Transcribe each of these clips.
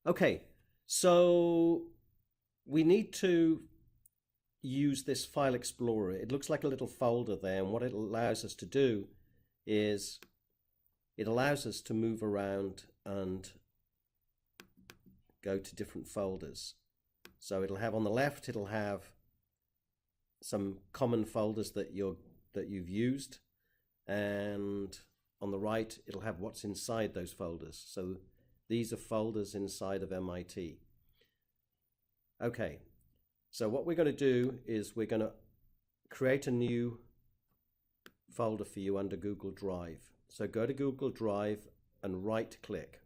Okay, so we need to use this File Explorer. It looks like a little folder there, and what it allows us to do is it allows us to move around and go to different folders. So it'll have on the left, it'll have some common folders that you've used, and on the right it'll have what's inside those folders. So these are folders inside of MIT. Okay, so what we're going to do is we're going to create a new folder for you under Google Drive. So go to Google Drive and right click.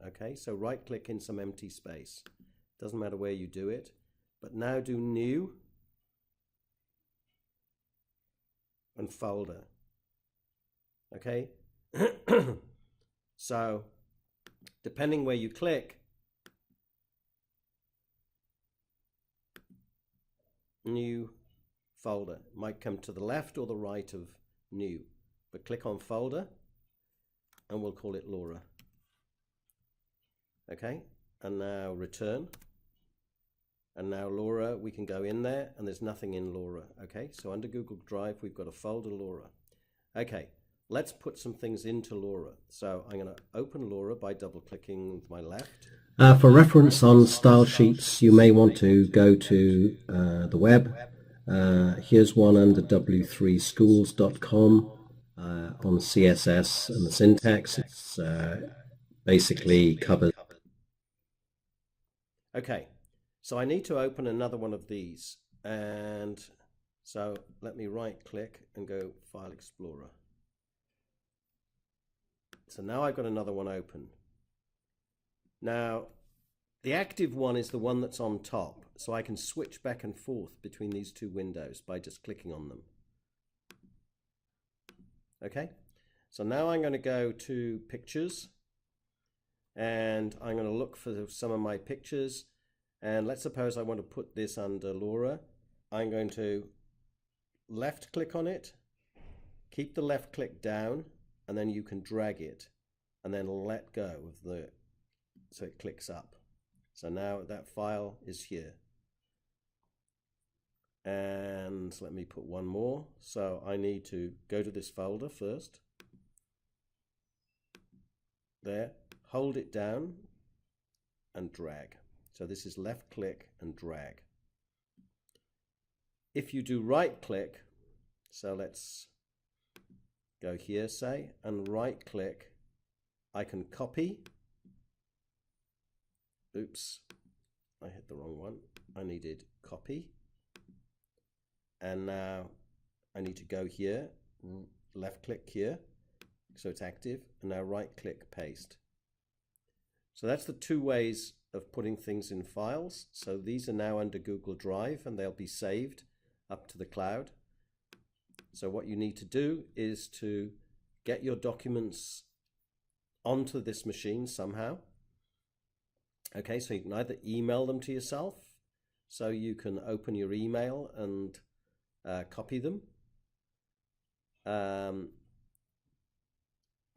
Okay, so right click in some empty space. Doesn't matter where you do it, but now do New and Folder. Okay, so depending where you click, New Folder might come to the left or the right of New, but click on Folder and we'll call it Laura. Okay, and now return, and now Laura, we can go in there and there's nothing in Laura. Okay, so under Google Drive we've got a folder Laura. Okay, let's put some things into Laura. So I'm going to open Laura by double clicking with my left. For reference on style sheets, you may want to go to the web. Here's one under w3schools.com on CSS and the syntax. It's basically covers. Okay, so I need to open another one of these, and so let me right click and go File Explorer. So now I've got another one open. Now the active one is the one that's on top, so I can switch back and forth between these two windows by just clicking on them. Okay, so now I'm going to go to Pictures, and I'm going to look for some of my pictures, and let's suppose I want to put this under Laura. I'm going to left click on it, keep the left click down, and then you can drag it and then let go of the, so it clicks up. So now that file is here. And let me put one more. So I need to go to this folder first. There, hold it down and drag. So this is left click and drag. If you do right click, so let's go here, say, and right click, I can copy. Oops, I hit the wrong one. I needed copy. And now I need to go here, left click here, so it's active, and now right click paste. So that's the two ways of putting things in files. So these are now under Google Drive and they'll be saved up to the cloud. So what you need to do is to get your documents onto this machine somehow. Okay, so you can either email them to yourself, so you can open your email and copy them. And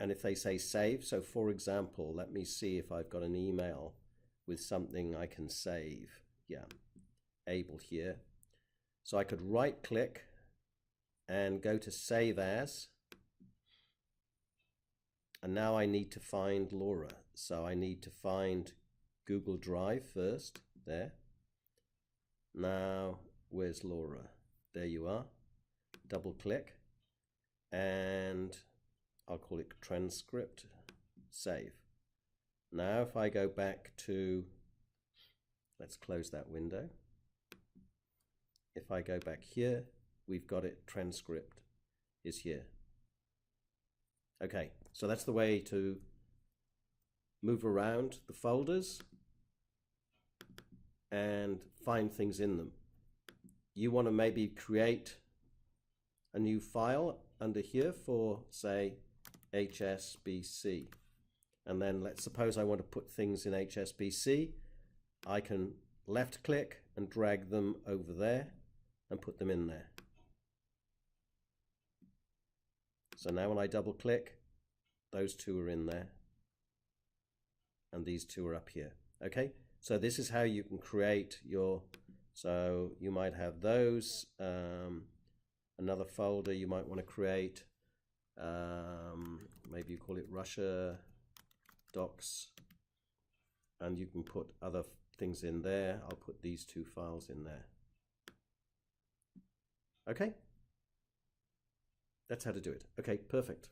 if they say save, so for example, let me see if I've got an email with something I can save. Yeah, able here. So I could right click and go to Save As. And now I need to find Laura. So I need to find Google Drive first, there. Now, where's Laura? There you are. Double click and I'll call it transcript, save. Now if I go back to, let's close that window. If I go back here, we've got it, transcript is here. Okay, so that's the way to move around the folders and find things in them. You want to maybe create a new file under here for, say, HSBC. And then let's suppose I want to put things in HSBC. I can left click and drag them over there and put them in there. So now when I double click, those two are in there and these two are up here. Okay, so this is how you can create your, so you might have those, another folder you might want to create, maybe you call it Russia docs, and you can put other things in there. I'll put these two files in there. Okay, that's how to do it. Okay, perfect.